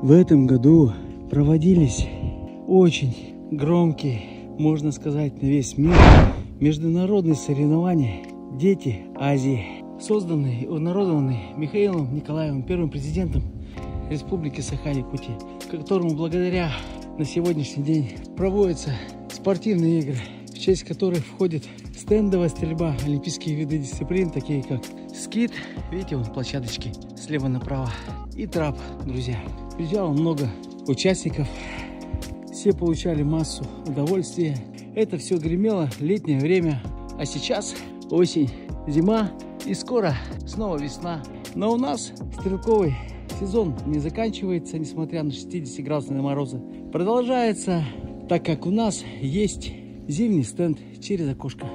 В этом году проводились очень громкие, можно сказать, на весь мир международные соревнования «Дети Азии», созданные и обнародованные Михаилом Николаевым, первым президентом Республики Саха-Якутия, которому благодаря на сегодняшний день проводятся спортивные игры, в честь которых входит стендовая стрельба, олимпийские виды дисциплин, такие как скит, видите, вон площадочки слева направо, и трап, друзья. Приезжало много участников, все получали массу удовольствия. Это все гремело летнее время, а сейчас осень, зима и скоро снова весна. Но у нас стрелковый сезон не заканчивается, несмотря на 60-градусные морозы. Продолжается, так как у нас есть зимний стенд через окошко.